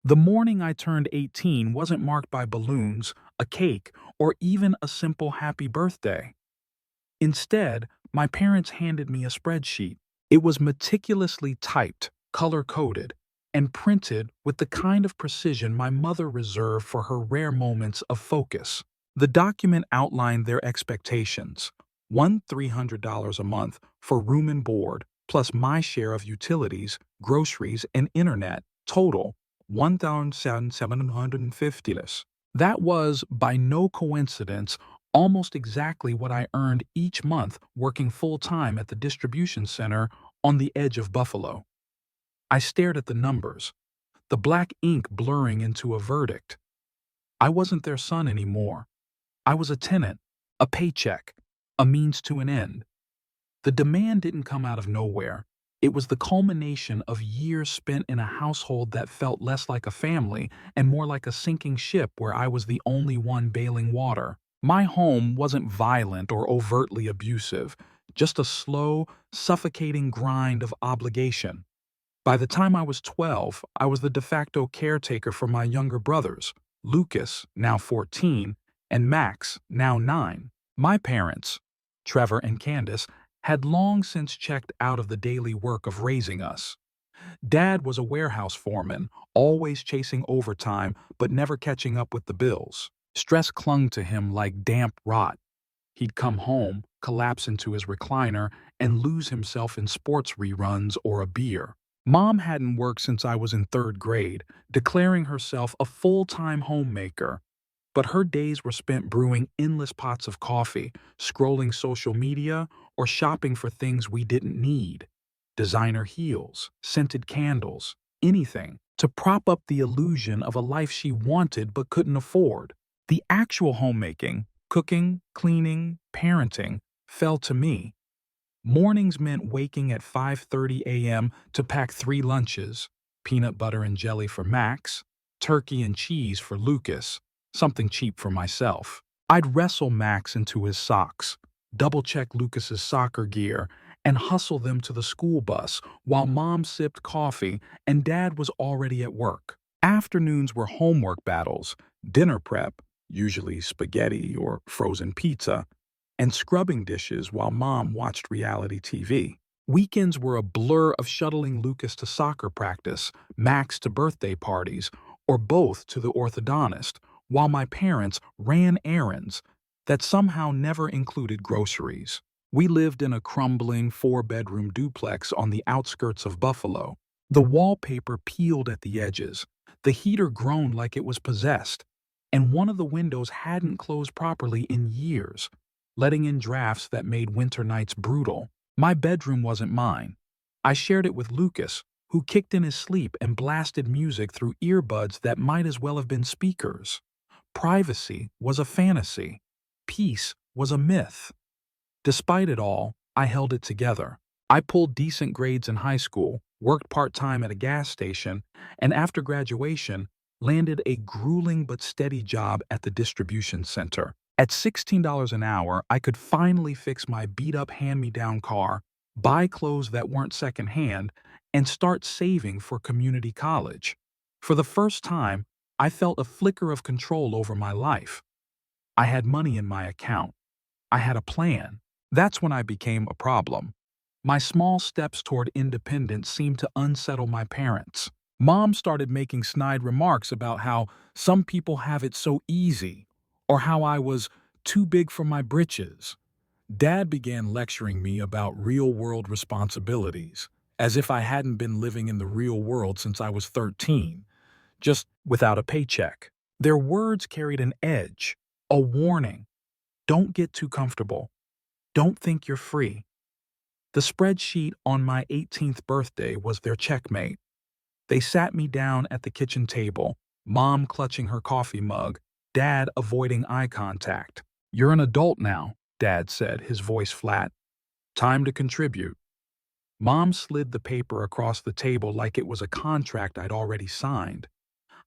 The morning I turned 18 wasn't marked by balloons, a cake, or even a simple happy birthday. Instead, my parents handed me a spreadsheet. It was meticulously typed, color-coded, and printed with the kind of precision my mother reserved for her rare moments of focus. The document outlined their expectations: one $300 a month for room and board, plus my share of utilities, groceries, and internet, total $1,750. That was, by no coincidence, almost exactly what I earned each month working full-time at the distribution center on the edge of Buffalo. I stared at the numbers, the black ink blurring into a verdict. I wasn't their son anymore. I was a tenant, a paycheck, a means to an end. The demand didn't come out of nowhere. It was the culmination of years spent in a household that felt less like a family and more like a sinking ship where I was the only one bailing water. My home wasn't violent or overtly abusive, just a slow, suffocating grind of obligation. By the time I was 12, I was the de facto caretaker for my younger brothers, Lucas, now 14, and Max, now 9. My parents, Trevor and Candace, had long since checked out of the daily work of raising us. Dad was a warehouse foreman, always chasing overtime but never catching up with the bills. Stress clung to him like damp rot. He'd come home, collapse into his recliner, and lose himself in sports reruns or a beer. Mom hadn't worked since I was in third grade, declaring herself a full-time homemaker. But her days were spent brewing endless pots of coffee, scrolling social media, or shopping for things we didn't need. Designer heels, scented candles, anything to prop up the illusion of a life she wanted but couldn't afford. The actual homemaking, cooking, cleaning, parenting, fell to me. Mornings meant waking at 5:30 a.m. to pack 3 lunches: peanut butter and jelly for Max, turkey and cheese for Lucas, something cheap for myself. I'd wrestle Max into his socks, double-check Lucas's soccer gear, and hustle them to the school bus while Mom sipped coffee and Dad was already at work. Afternoons were homework battles, dinner prep, usually spaghetti or frozen pizza, and scrubbing dishes while Mom watched reality TV. Weekends were a blur of shuttling Lucas to soccer practice, Max to birthday parties, or both to the orthodontist, while my parents ran errands that somehow never included groceries. We lived in a crumbling 4-bedroom duplex on the outskirts of Buffalo. The wallpaper peeled at the edges, the heater groaned like it was possessed, and one of the windows hadn't closed properly in years, letting in drafts that made winter nights brutal. My bedroom wasn't mine. I shared it with Lucas, who kicked in his sleep and blasted music through earbuds that might as well have been speakers. Privacy was a fantasy. Peace was a myth. Despite it all, I held it together. I pulled decent grades in high school, worked part-time at a gas station, and after graduation, landed a grueling but steady job at the distribution center. At $16 an hour, I could finally fix my beat-up hand-me-down car, buy clothes that weren't secondhand, and start saving for community college. For the first time, I felt a flicker of control over my life. I had money in my account. I had a plan. That's when I became a problem. My small steps toward independence seemed to unsettle my parents. Mom started making snide remarks about how some people have it so easy, or how I was too big for my britches. Dad began lecturing me about real-world responsibilities, as if I hadn't been living in the real world since I was 13, just without a paycheck. Their words carried an edge, a warning. Don't get too comfortable. Don't think you're free. The spreadsheet on my 18th birthday was their checkmate. They sat me down at the kitchen table, Mom clutching her coffee mug, Dad avoiding eye contact. "You're an adult now," Dad said, his voice flat. "Time to contribute." Mom slid the paper across the table like it was a contract I'd already signed.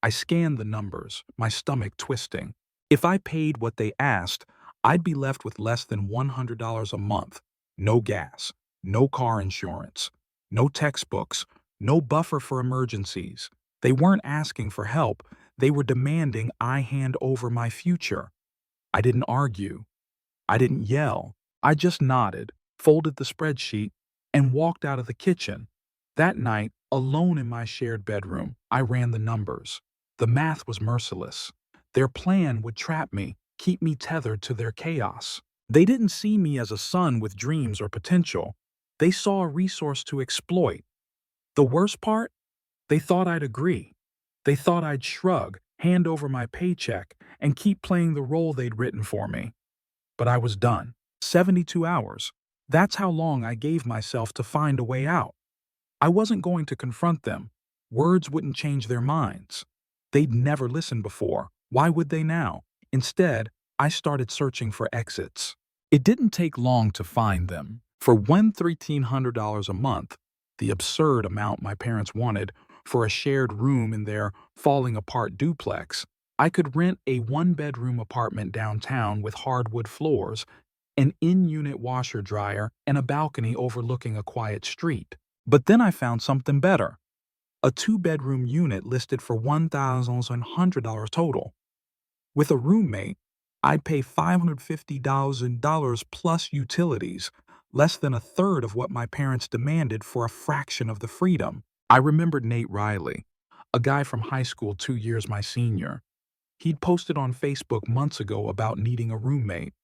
I scanned the numbers, my stomach twisting. If I paid what they asked, I'd be left with less than $100 a month. No gas, no car insurance, no textbooks, no buffer for emergencies. They weren't asking for help, they were demanding I hand over my future. I didn't argue. I didn't yell. I just nodded, folded the spreadsheet, and walked out of the kitchen. That night, alone in my shared bedroom, I ran the numbers. The math was merciless. Their plan would trap me, keep me tethered to their chaos. They didn't see me as a son with dreams or potential. They saw a resource to exploit. The worst part? They thought I'd agree. They thought I'd shrug, hand over my paycheck, and keep playing the role they'd written for me. But I was done. 72 hours. That's how long I gave myself to find a way out. I wasn't going to confront them. Words wouldn't change their minds. They'd never listened before. Why would they now? Instead, I started searching for exits. It didn't take long to find them. For $1,300 a month, the absurd amount my parents wanted for a shared room in their falling apart duplex, I could rent a one-bedroom apartment downtown with hardwood floors, an in-unit washer-dryer, and a balcony overlooking a quiet street. But then I found something better. A two-bedroom unit listed for $1,100 total. With a roommate, I'd pay $550,000 plus utilities, less than a third of what my parents demanded for a fraction of the freedom. I remembered Nate Riley, a guy from high school 2 years my senior. He'd posted on Facebook months ago about needing a roommate.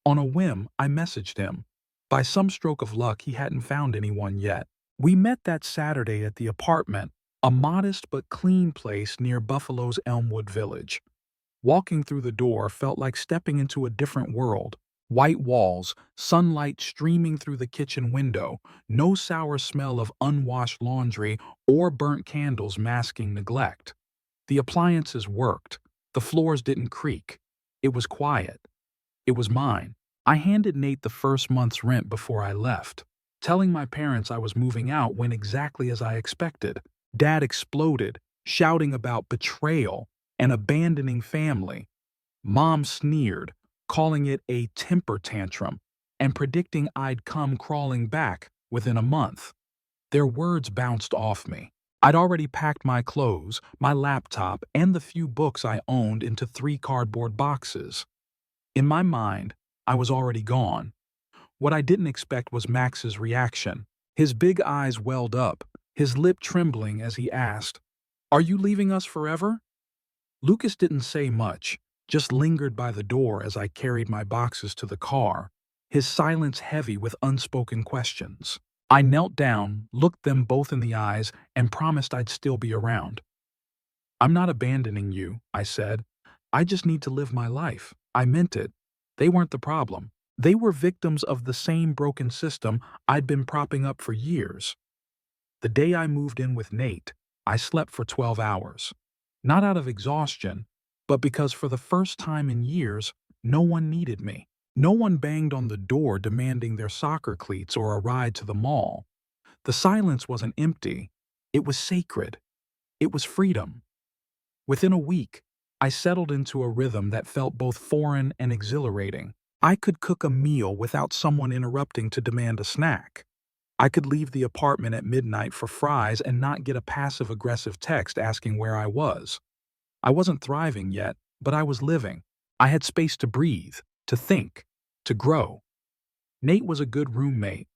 On a whim, I messaged him. By some stroke of luck, he hadn't found anyone yet. We met that Saturday at the apartment, a modest but clean place near Buffalo's Elmwood Village. Walking through the door felt like stepping into a different world. White walls, sunlight streaming through the kitchen window, no sour smell of unwashed laundry or burnt candles masking neglect. The appliances worked. The floors didn't creak. It was quiet. It was mine. I handed Nate the first month's rent before I left. Telling my parents I was moving out went exactly as I expected. Dad exploded, shouting about betrayal and abandoning family. Mom sneered, calling it a temper tantrum, and predicting I'd come crawling back within a month. Their words bounced off me. I'd already packed my clothes, my laptop, and the few books I owned into 3 cardboard boxes. In my mind, I was already gone. What I didn't expect was Max's reaction. His big eyes welled up, his lip trembling as he asked, "Are you leaving us forever?" Lucas didn't say much, just lingered by the door as I carried my boxes to the car, his silence heavy with unspoken questions. I knelt down, looked them both in the eyes, and promised I'd still be around. "I'm not abandoning you," I said. "I just need to live my life." I meant it. They weren't the problem. They were victims of the same broken system I'd been propping up for years. The day I moved in with Nate, I slept for 12 hours. Not out of exhaustion, but because for the first time in years, no one needed me. No one banged on the door demanding their soccer cleats or a ride to the mall. The silence wasn't empty. It was sacred. It was freedom. Within a week, I settled into a rhythm that felt both foreign and exhilarating. I could cook a meal without someone interrupting to demand a snack. I could leave the apartment at midnight for fries and not get a passive-aggressive text asking where I was. I wasn't thriving yet, but I was living. I had space to breathe, to think, to grow. Nate was a good roommate,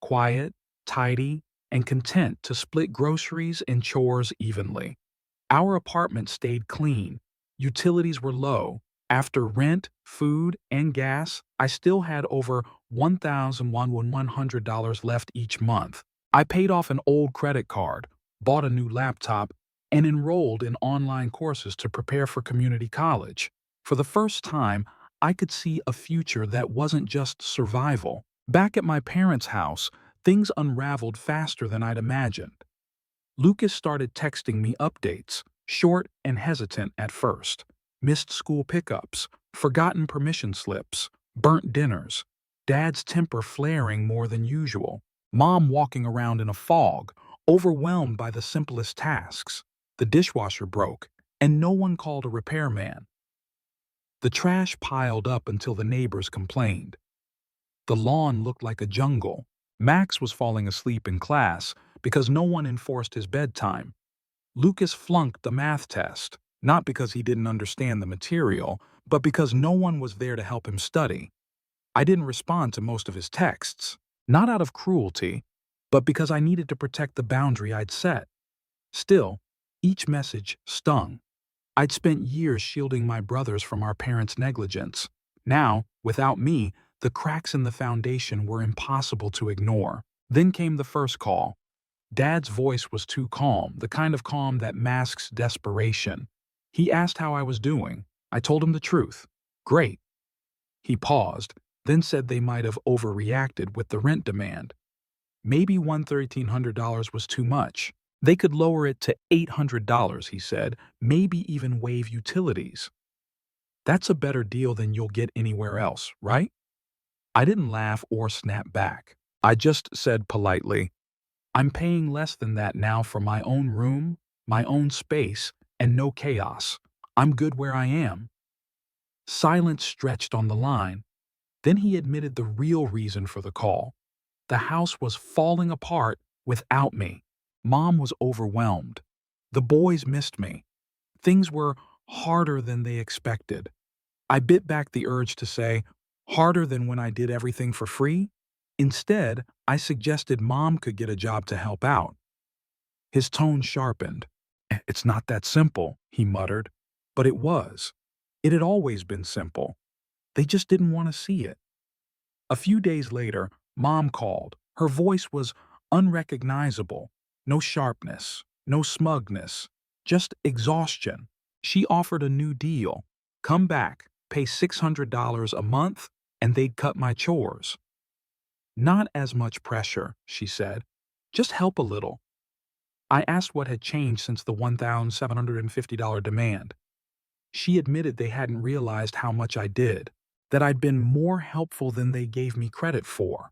quiet, tidy, and content to split groceries and chores evenly. Our apartment stayed clean. Utilities were low. After rent, food, and gas, I still had over $1,100 left each month. I paid off an old credit card, bought a new laptop, and enrolled in online courses to prepare for community college. For the first time, I could see a future that wasn't just survival. Back at my parents' house, things unraveled faster than I'd imagined. Lucas started texting me updates, short and hesitant at first. Missed school pickups, forgotten permission slips, burnt dinners, Dad's temper flaring more than usual, Mom walking around in a fog, overwhelmed by the simplest tasks. The dishwasher broke, and no one called a repairman. The trash piled up until the neighbors complained. The lawn looked like a jungle. Max was falling asleep in class because no one enforced his bedtime. Lucas flunked the math test, not because he didn't understand the material, but because no one was there to help him study. I didn't respond to most of his texts, not out of cruelty, but because I needed to protect the boundary I'd set. Still, each message stung. I'd spent years shielding my brothers from our parents' negligence. Now, without me, the cracks in the foundation were impossible to ignore. Then came the first call. Dad's voice was too calm, the kind of calm that masks desperation. He asked how I was doing. I told him the truth. Great. He paused, then said they might have overreacted with the rent demand. Maybe $1,300 was too much. They could lower it to $800, he said, maybe even waive utilities. That's a better deal than you'll get anywhere else, right? I didn't laugh or snap back. I just said politely, I'm paying less than that now for my own room, my own space, and no chaos. I'm good where I am. Silence stretched on the line. Then he admitted the real reason for the call. The house was falling apart without me. Mom was overwhelmed. The boys missed me. Things were harder than they expected. I bit back the urge to say, harder than when I did everything for free? Instead, I suggested Mom could get a job to help out. His tone sharpened. It's not that simple, he muttered. But it was. It had always been simple. They just didn't want to see it. A few days later, Mom called. Her voice was unrecognizable. No sharpness, no smugness, just exhaustion. She offered a new deal. Come back, pay $600 a month, and they'd cut my chores. Not as much pressure, she said. Just help a little. I asked what had changed since the $1,750 demand. She admitted they hadn't realized how much I did, that I'd been more helpful than they gave me credit for.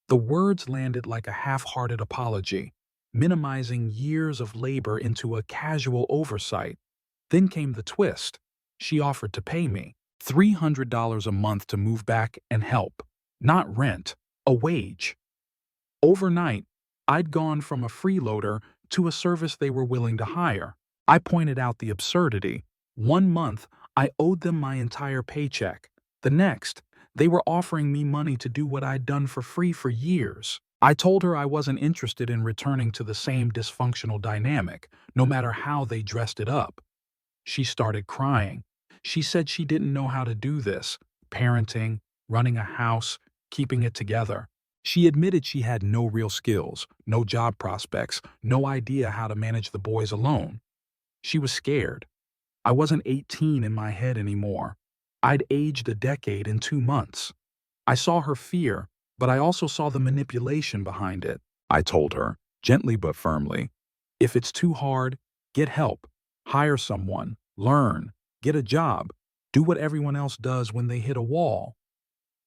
The words landed like a half-hearted apology, minimizing years of labor into a casual oversight. Then came the twist. She offered to pay me $300 a month to move back and help. Not rent, a wage. Overnight, I'd gone from a freeloader to a service they were willing to hire. I pointed out the absurdity. One month, I owed them my entire paycheck. The next, they were offering me money to do what I'd done for free for years. I told her I wasn't interested in returning to the same dysfunctional dynamic, no matter how they dressed it up. She started crying. She said she didn't know how to do this, parenting, running a house, keeping it together. She admitted she had no real skills, no job prospects, no idea how to manage the boys alone. She was scared. I wasn't 18 in my head anymore. I'd aged a decade in 2 months. I saw her fear, but I also saw the manipulation behind it. I told her, gently but firmly, if it's too hard, get help. Hire someone, learn, get a job, do what everyone else does when they hit a wall.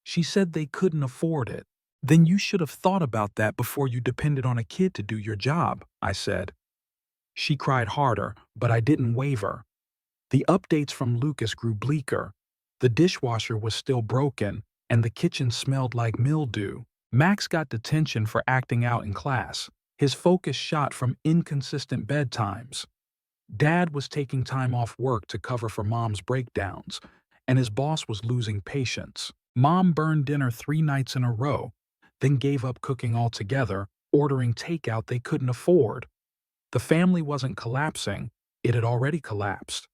She said they couldn't afford it. Then you should have thought about that before you depended on a kid to do your job, I said. She cried harder, but I didn't waver. The updates from Lucas grew bleaker. The dishwasher was still broken, and the kitchen smelled like mildew. Max got detention for acting out in class. His focus shot from inconsistent bedtimes. Dad was taking time off work to cover for Mom's breakdowns, and his boss was losing patience. Mom burned dinner 3 nights in a row, then gave up cooking altogether, ordering takeout they couldn't afford. The family wasn't collapsing, it had already collapsed.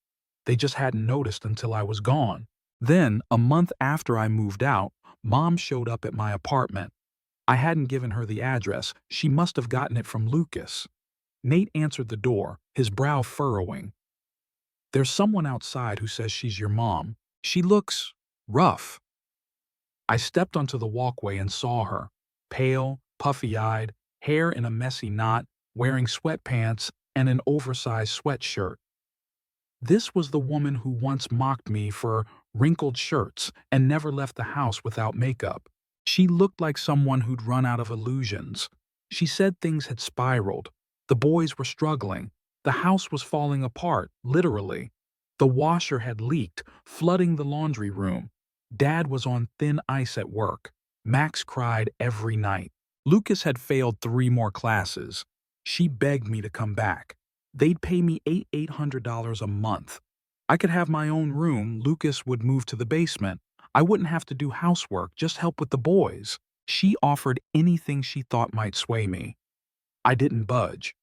They just hadn't noticed until I was gone. Then, a month after I moved out, Mom showed up at my apartment. I hadn't given her the address. She must have gotten it from Lucas. Nate answered the door, his brow furrowing. There's someone outside who says she's your mom. She looks rough. I stepped onto the walkway and saw her, pale, puffy-eyed, hair in a messy knot, wearing sweatpants and an oversized sweatshirt. This was the woman who once mocked me for wrinkled shirts and never left the house without makeup. She looked like someone who'd run out of illusions. She said things had spiraled. The boys were struggling. The house was falling apart, literally. The washer had leaked, flooding the laundry room. Dad was on thin ice at work. Max cried every night. Lucas had failed 3 more classes. She begged me to come back. They'd pay me $800 a month. I could have my own room. Lucas would move to the basement. I wouldn't have to do housework, just help with the boys. She offered anything she thought might sway me. I didn't budge.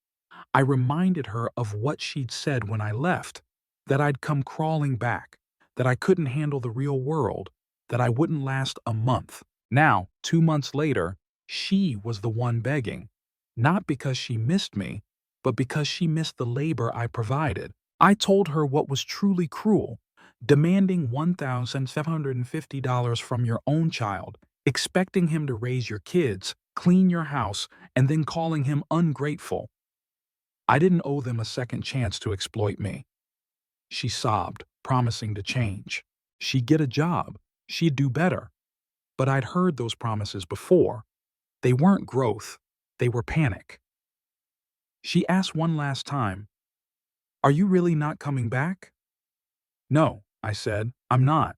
I reminded her of what she'd said when I left, that I'd come crawling back, that I couldn't handle the real world, that I wouldn't last a month. Now, 2 months later, she was the one begging, not because she missed me, but because she missed the labor I provided. I told her what was truly cruel, demanding $1,750 from your own child, expecting him to raise your kids, clean your house, and then calling him ungrateful. I didn't owe them a second chance to exploit me. She sobbed, promising to change. She'd get a job. She'd do better. But I'd heard those promises before. They weren't growth. They were panic. She asked one last time, "Are you really not coming back?" "No," I said, "I'm not."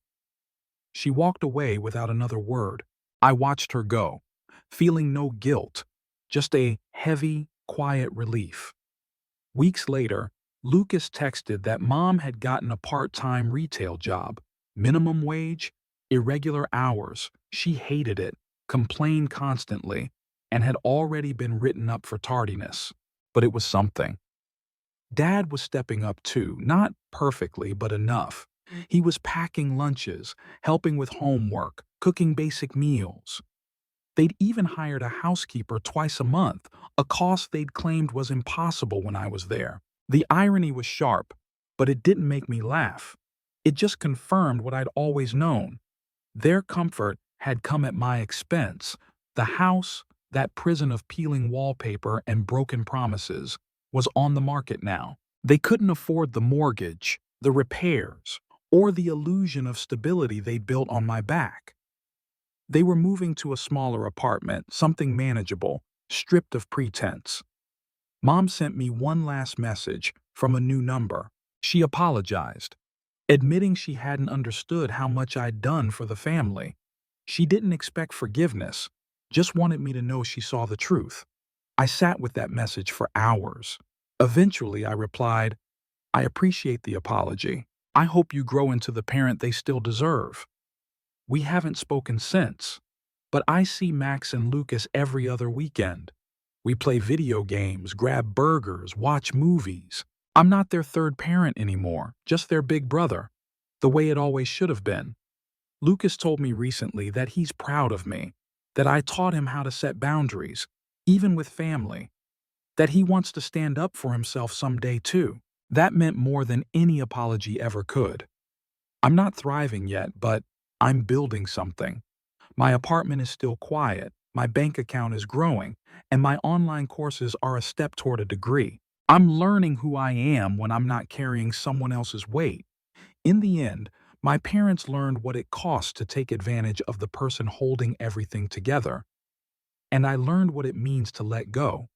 She walked away without another word. I watched her go, feeling no guilt, just a heavy, quiet relief. Weeks later, Lucas texted that Mom had gotten a part-time retail job, minimum wage, irregular hours. She hated it, complained constantly, and had already been written up for tardiness. But it was something. Dad was stepping up too, not perfectly, but enough. He was packing lunches, helping with homework, cooking basic meals. They'd even hired a housekeeper twice a month, a cost they'd claimed was impossible when I was there. The irony was sharp, but it didn't make me laugh. It just confirmed what I'd always known. Their comfort had come at my expense. The house, that prison of peeling wallpaper and broken promises, was on the market now. They couldn't afford the mortgage, the repairs, or the illusion of stability they built on my back. They were moving to a smaller apartment, something manageable, stripped of pretense. Mom sent me one last message from a new number. She apologized, admitting she hadn't understood how much I'd done for the family. She didn't expect forgiveness, just wanted me to know she saw the truth. I sat with that message for hours. Eventually, I replied, "I appreciate the apology. I hope you grow into the parent they still deserve." We haven't spoken since, but I see Max and Lucas every other weekend. We play video games, grab burgers, watch movies. I'm not their third parent anymore, just their big brother, the way it always should have been. Lucas told me recently that he's proud of me, that I taught him how to set boundaries, even with family, that he wants to stand up for himself someday too. That meant more than any apology ever could. I'm not thriving yet, but I'm building something. My apartment is still quiet, my bank account is growing, and my online courses are a step toward a degree. I'm learning who I am when I'm not carrying someone else's weight. In the end, my parents learned what it costs to take advantage of the person holding everything together. And I learned what it means to let go.